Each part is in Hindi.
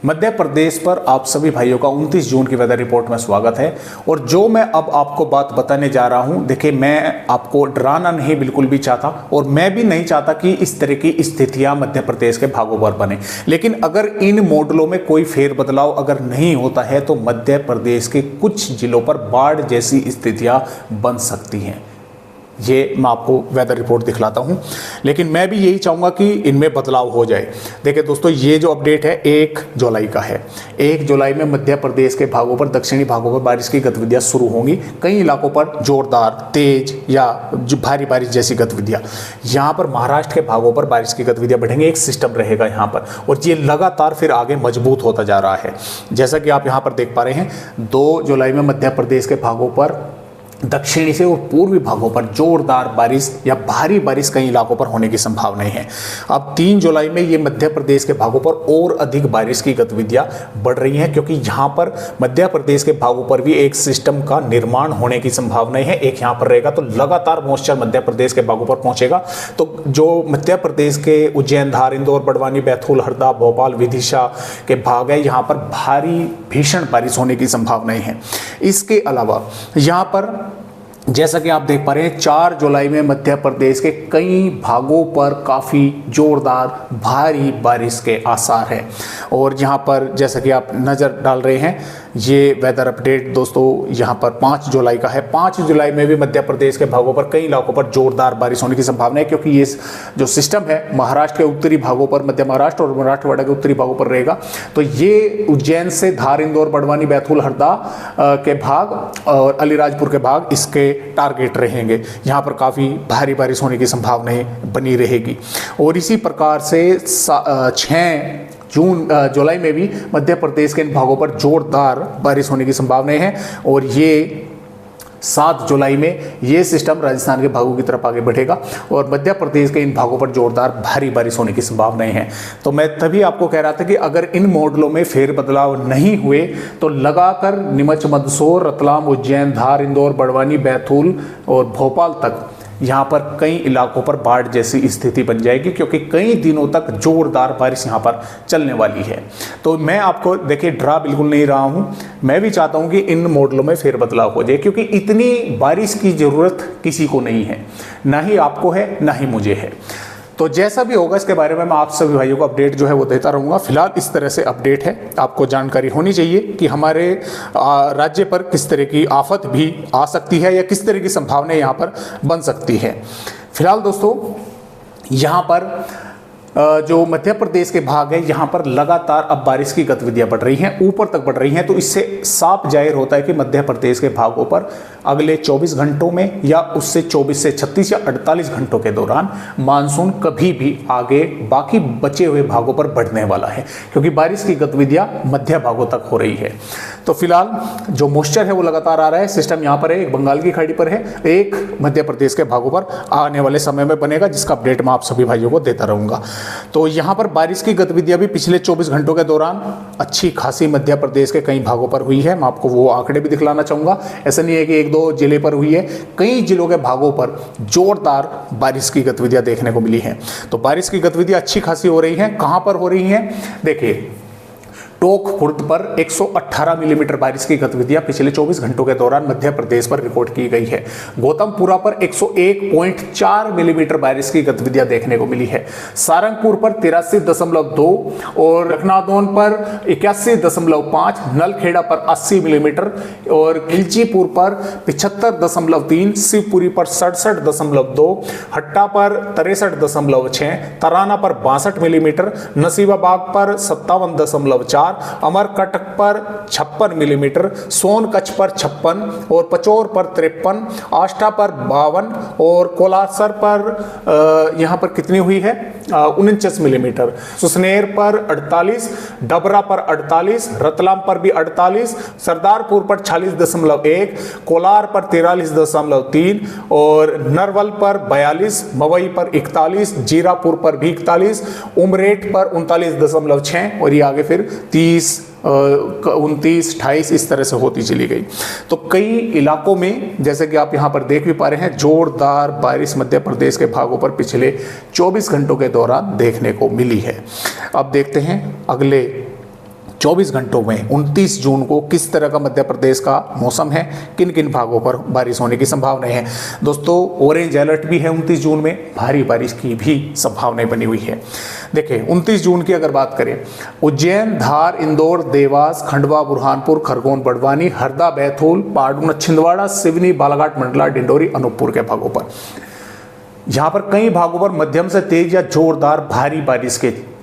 मध्य प्रदेश पर आप सभी भाइयों का 29 जून की वेदर रिपोर्ट में स्वागत है। और जो मैं अब आपको बात बताने जा रहा हूं, देखिए मैं आपको डराना नहीं बिल्कुल भी चाहता और मैं भी नहीं चाहता कि इस तरह की स्थितियां मध्य प्रदेश के भागों पर बने। लेकिन अगर इन मॉडलों में कोई फेरबदलाव अगर नहीं होता है तो मध्य प्रदेश के कुछ जिलों पर बाढ़ जैसी स्थितियां बन सकती हैं। ये मैं आपको वेदर रिपोर्ट दिखलाता हूं, लेकिन मैं भी यही चाहूँगा कि इनमें बदलाव हो जाए। देखिए दोस्तों, ये जो अपडेट है 1 जुलाई का है। 1 जुलाई में मध्य प्रदेश के भागों पर, दक्षिणी भागों पर बारिश की गतिविधियां शुरू होंगी। कई इलाकों पर जोरदार, तेज या भारी बारिश जैसी गतिविधियां। यहाँ पर महाराष्ट्र के भागों पर बारिश की गतिविधियां बढ़ेंगी। एक सिस्टम रहेगा यहाँ पर और ये लगातार फिर आगे मजबूत होता जा रहा है। जैसा कि आप यहाँ पर देख पा रहे हैं, 2 जुलाई में मध्य प्रदेश के भागों पर, दक्षिणी से और पूर्वी भागों पर जोरदार बारिश या भारी बारिश कई इलाकों पर होने की संभावनाएं हैं। अब 3 जुलाई में ये मध्य प्रदेश के भागों पर और अधिक बारिश की गतिविधियां बढ़ रही हैं, क्योंकि यहाँ पर मध्य प्रदेश के भागों पर भी एक सिस्टम का निर्माण होने की संभावनाएं है। एक यहाँ पर रहेगा तो लगातार मॉइस्चर मध्य प्रदेश के भागों पर पहुंचेगा। तो जो मध्य प्रदेश के उज्जैन, धार, इंदौर, बड़वानी, बैतूल, हरदा, भोपाल, विदिशा के भाग है, यहाँ पर भारी भीषण बारिश होने की संभावनाएं हैं। इसके अलावा यहाँ पर जैसा कि आप देख पा रहे हैं, 4 जुलाई में मध्य प्रदेश के कई भागों पर काफ़ी जोरदार भारी बारिश के आसार हैं। और यहाँ पर जैसा कि आप नज़र डाल रहे हैं, ये वेदर अपडेट दोस्तों यहाँ पर 5 जुलाई का है। 5 जुलाई में भी मध्य प्रदेश के भागों पर कई इलाकों पर जोरदार बारिश होने की संभावना है, क्योंकि ये जो सिस्टम है महाराष्ट्र के उत्तरी भागों पर, मध्य महाराष्ट्र और मराठवाड़ा के उत्तरी भागों पर रहेगा। तो ये उज्जैन से धार, इंदौर, बड़वानी, बैतूल, हरदा के भाग और अलीराजपुर के भाग इसके टारगेट रहेंगे। यहाँ पर काफ़ी भारी बारिश होने की संभावनाएं बनी रहेगी। और इसी प्रकार से 6 जुलाई में भी मध्य प्रदेश के इन भागों पर जोरदार बारिश होने की संभावनाएं हैं। और ये 7 जुलाई में ये सिस्टम राजस्थान के भागों की तरफ आगे बढ़ेगा और मध्य प्रदेश के इन भागों पर जोरदार भारी बारिश होने की संभावनाएं हैं। तो मैं तभी आपको कह रहा था कि अगर इन मॉडलों में फेरबदलाव नहीं हुए तो लगाकर नीमच, मंदसौर, रतलाम, उज्जैन, धार, इंदौर, बड़वानी, बैतूल और भोपाल तक यहाँ पर कई इलाकों पर बाढ़ जैसी स्थिति बन जाएगी, क्योंकि कई दिनों तक जोरदार बारिश यहाँ पर चलने वाली है। तो मैं आपको देखिए डरा बिल्कुल नहीं रहा हूँ। मैं भी चाहता हूँ कि इन मॉडलों में फेरबदलाव हो जाए, क्योंकि इतनी बारिश की ज़रूरत किसी को नहीं है, ना ही आपको है ना ही मुझे है। तो जैसा भी होगा इसके बारे में मैं आप सभी भाइयों को अपडेट जो है वो देता रहूँगा। फिलहाल इस तरह से अपडेट है, आपको जानकारी होनी चाहिए कि हमारे राज्य पर किस तरह की आफत भी आ सकती है या किस तरह की संभावनाएं यहाँ पर बन सकती है। फिलहाल दोस्तों यहाँ पर जो मध्य प्रदेश के भाग है, यहाँ पर लगातार अब बारिश की गतिविधियां बढ़ रही हैं, ऊपर तक बढ़ रही हैं। तो इससे साफ जाहिर होता है कि मध्य प्रदेश के भागों पर अगले 24 घंटों में या उससे 24 से 36 या 48 घंटों के दौरान मानसून कभी भी आगे बाकी बचे हुए भागों पर बढ़ने वाला है, क्योंकि बारिश की गतिविधियां मध्य भागों तक हो रही है। तो फिलहाल जो मॉइस्चर है वो लगातार आ रहा है। सिस्टम यहाँ पर है, एक बंगाल की खाड़ी पर है, एक मध्य प्रदेश के भागों पर आने वाले समय में बनेगा, जिसका अपडेट मैं आप सभी भाइयों को देता रहूँगा। तो यहाँ पर बारिश की गतिविधियां भी पिछले 24 घंटों के दौरान अच्छी खासी मध्य प्रदेश के कई भागों पर हुई है। मैं आपको वो आंकड़े भी दिखलाना चाहूँगा। ऐसा नहीं है कि 1-2 जिले पर हुई है, कई जिलों के भागों पर जोरदार बारिश की गतिविधियां देखने को मिली हैं। तो बारिश की गतिविधियां अच्छी खासी हो रही हैं। कहाँ पर हो रही हैं? देखिए, टोंक खुर्द पर 118 मिलीमीटर बारिश की गतिविधियां पिछले 24 घंटों के दौरान मध्य प्रदेश पर रिकॉर्ड की गई है। गौतमपुरा पर 101.4 मिलीमीटर बारिश की गतिविधियां देखने को मिली है। सारंगपुर पर 83.2 और लखनादौन पर 81.5, नलखेड़ा पर 80 मिलीमीटर और खिलचीपुर पर 75.3, शिवपुरी पर 67.2, हट्टा पर 63.6, तराना पर 62 मिलीमीटर, नसीबाबाग पर 57.4, अमरकटक पर 56 मिलीमीटर, सोनकच्छ पर 56 और पचौर पर 53, आष्टा पर 52 और कोलासर पर यहाँ पर कितनी हुई है? 49 मिलीमीटर, सुसनेर पर 48, डबरा पर 48, रतलाम पर भी 48, सरदारपुर पर 46.1, कोलार पर 43.3 और नरवल पर 42, मवई पर 41, जीरापुर पर भी 41, उमरेठ पर 39.6 और ये आगे फिर 30, 29, 28 इस तरह से होती चली गई। तो कई इलाकों में जैसे कि आप यहाँ पर देख भी पा रहे हैं, जोरदार बारिश मध्य प्रदेश के भागों पर पिछले 24 घंटों के दौरान देखने को मिली है। अब देखते हैं अगले 24 घंटों में 29 जून को किस तरह का मध्य प्रदेश का मौसम है, किन किन भागों पर बारिश होने की संभावनाएं हैं। दोस्तों ऑरेंज अलर्ट भी है 29 जून में, भारी बारिश की भी संभावनाएं बनी हुई है। देखिए 29 जून की अगर बात करें, उज्जैन, धार, इंदौर, देवास, खंडवा, बुरहानपुर, खरगोन, बड़वानी, हरदा, बैतूल, पाटना, छिंदवाड़ा, सिवनी, बालाघाट, मंडला, डिंडोरी, अनूपपुर के भागों पर, यहाँ पर कई भागों पर मध्यम से तेज या जोरदार भारी बारिश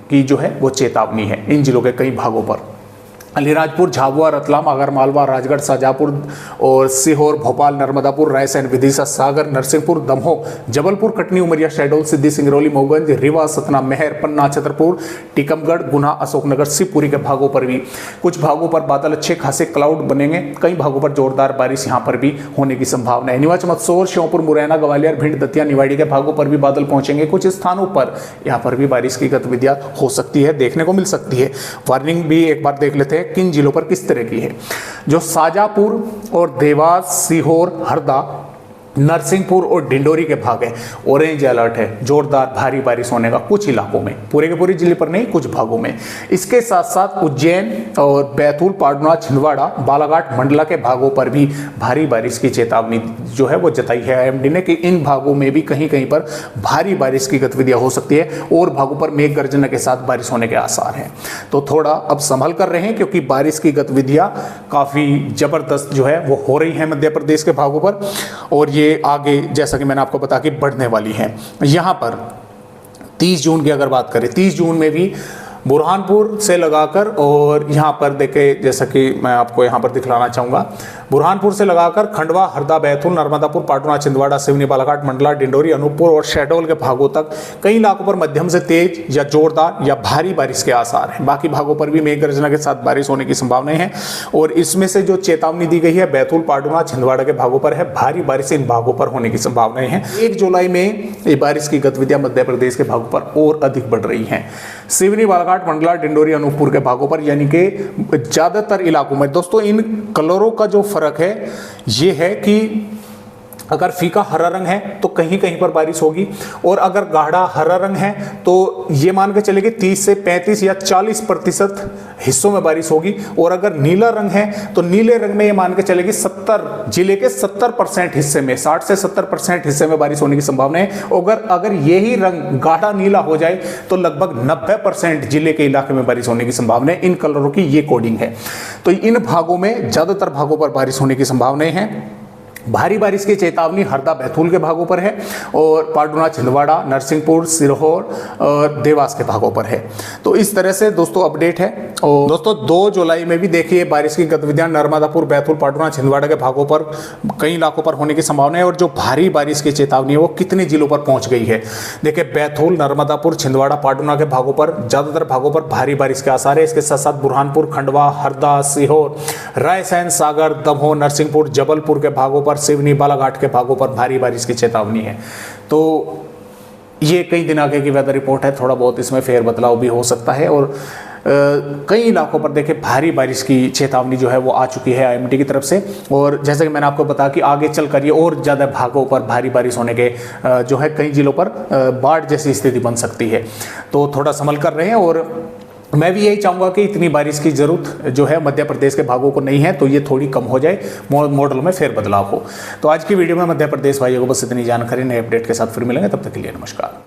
की जो है वो चेतावनी है। इन जिलों के कई भागों पर अलीराजपुर, झाबुआ, रतलाम, आगरमालवा, राजगढ़, शाजापुर और सीहोर, भोपाल, नर्मदापुर, रायसेन, विदिशा, सागर, नरसिंहपुर, दमोह, जबलपुर, कटनी, उमरिया, शहडोल, सिद्धि, सिंगरौली, मऊगंज, रीवा, सतना, मेहर, पन्ना, छतरपुर, टीकमगढ़, गुना, अशोकनगर, शिवपुरी के भागों पर भी कुछ भागों पर बादल अच्छे खासे क्लाउड बनेंगे। कई भागों पर जोरदार बारिश यहाँ पर भी होने की संभावना है। नीमच, मंदसौर, श्योपुर, मुरैना, ग्वालियर, भिंड, दतिया, निवाड़ी के भागों पर भी बादल पहुंचेंगे। कुछ स्थानों पर यहाँ पर भी बारिश की गतिविधियां हो सकती है, देखने को मिल सकती है। वार्निंग भी एक बार देख लेते हैं किन जिलों पर किस तरह की है। जो शाजापुर और देवास, सीहोर, हरदा, नरसिंहपुर और डिंडोरी के भाग हैं, ऑरेंज अलर्ट है, जोरदार भारी बारिश होने का कुछ इलाकों में, पूरे के पूरे जिले पर नहीं, कुछ भागों में। इसके साथ साथ उज्जैन और बैतूल, पाटना, छिंदवाड़ा, बालाघाट, मंडला के भागों पर भी भारी बारिश की चेतावनी जो है वो जताई है आईएमडी ने कि इन भागों में भी कहीं कहीं पर भारी बारिश की गतिविधियां हो सकती है और भागों पर मेघ गर्जना के साथ बारिश होने के आसार हैं। तो थोड़ा अब संभल कर रहे हैं क्योंकि बारिश की गतिविधियां काफी जबरदस्त जो है वो हो रही है मध्य प्रदेश के भागों पर, और ये आगे जैसा कि मैंने आपको बताया कि बढ़ने वाली है। यहाँ पर 30 जून की अगर बात करें, 30 जून में भी बुरहानपुर से लगाकर, और यहाँ पर देखे जैसा कि मैं आपको यहाँ पर दिखलाना चाहूँगा, बुरहानपुर से लगाकर खंडवा, हरदा, बैतूल, नर्मदापुर, पाटना, छिंदवाड़ा, सिवनी, बालाघाट, मंडला, डिंडोरी, अनूपपुर और शहडोल के भागों तक कई इलाकों पर मध्यम से तेज या जोरदार या भारी बारिश के आसार हैं। बाकी भागों पर भी मेघ गर्जना के साथ बारिश होने की संभावनाएं हैं, और इसमें से जो चेतावनी दी गई है बैतूल, पाटना, छिंदवाड़ा के भागों पर है, भारी बारिश इन भागों पर होने की संभावनाएं हैं। 1 जुलाई में ये बारिश की गतिविधियां मध्य प्रदेश के भागों पर और अधिक बढ़ रही हैं। सिवनी, बालाघाट, मंडला, डिंडोरी, अनूपपुर के भागों पर, यानी कि ज्यादातर इलाकों में। दोस्तों इन कलरों का जो फर्क है ये है कि अगर फीका हरा रंग है तो कहीं कहीं पर बारिश होगी, और अगर गाढ़ा हरा रंग है तो ये मान के चले कि 30 से 35 या 40% हिस्सों में बारिश होगी, और अगर नीला रंग है तो नीले रंग में ये मान के चले कि 70 जिले के 70% हिस्से में, 60 से 70% हिस्से में बारिश होने की संभावना है। अगर यही रंग गाढ़ा नीला हो जाए तो लगभग 90% जिले के इलाके में बारिश होने की संभावना है। इन कलरों की ये कोडिंग है। तो इन भागों में ज्यादातर भागों पर बारिश होने की संभावनाएं हैं। भारी बारिश की चेतावनी हरदा, बैतूल के भागों पर है, और पाटना, छिंदवाड़ा, नरसिंहपुर, सीहोर और देवास के भागों पर है। तो इस तरह से दोस्तों अपडेट है। और दोस्तों 2 जुलाई में भी देखिए बारिश की गतिविधियां नर्मदापुर, बैतूल, पाटना, छिंदवाड़ा के भागों पर कई इलाकों पर होने की संभावना है। और जो भारी बारिश की चेतावनी है वो कितने जिलों पर पहुंच गई है, देखिए बैतूल, नर्मदापुर, छिंदवाड़ा, पाटना के भागों पर, ज्यादातर भागों पर भारी बारिश के आसार है। इसके साथ साथ बुरहानपुर, खंडवा, हरदा, सीहोर, रायसेन, सागर, दमोह, नरसिंहपुर, जबलपुर के भागों पर, सिवनी, बालाघाट के भागों पर भारी बारिश की चेतावनी है। तो ये कई दिन आगे की वेदर रिपोर्ट है, थोड़ा बहुत इसमें फेर बदलाव भी हो सकता है। और कई इलाकों पर देखिए भारी बारिश की चेतावनी जो है वो आ चुकी है आईएमडी की तरफ से। और जैसे कि मैंने आपको बताया कि आगे चल कर ये और ज़्यादा भागों पर भारी बारिश होने के जो है कई जिलों पर बाढ़ जैसी स्थिति बन सकती है। तो थोड़ा संभल कर रहे हैं, और मैं भी यही चाहूँगा कि इतनी बारिश की जरूरत जो है मध्य प्रदेश के भागों को नहीं है, तो ये थोड़ी कम हो जाए, मॉडल में फेर बदलाव हो। तो आज की वीडियो में मध्य प्रदेश भाइयों को बस इतनी जानकारी, नए अपडेट के साथ फिर मिलेंगे, तब तक के लिए नमस्कार।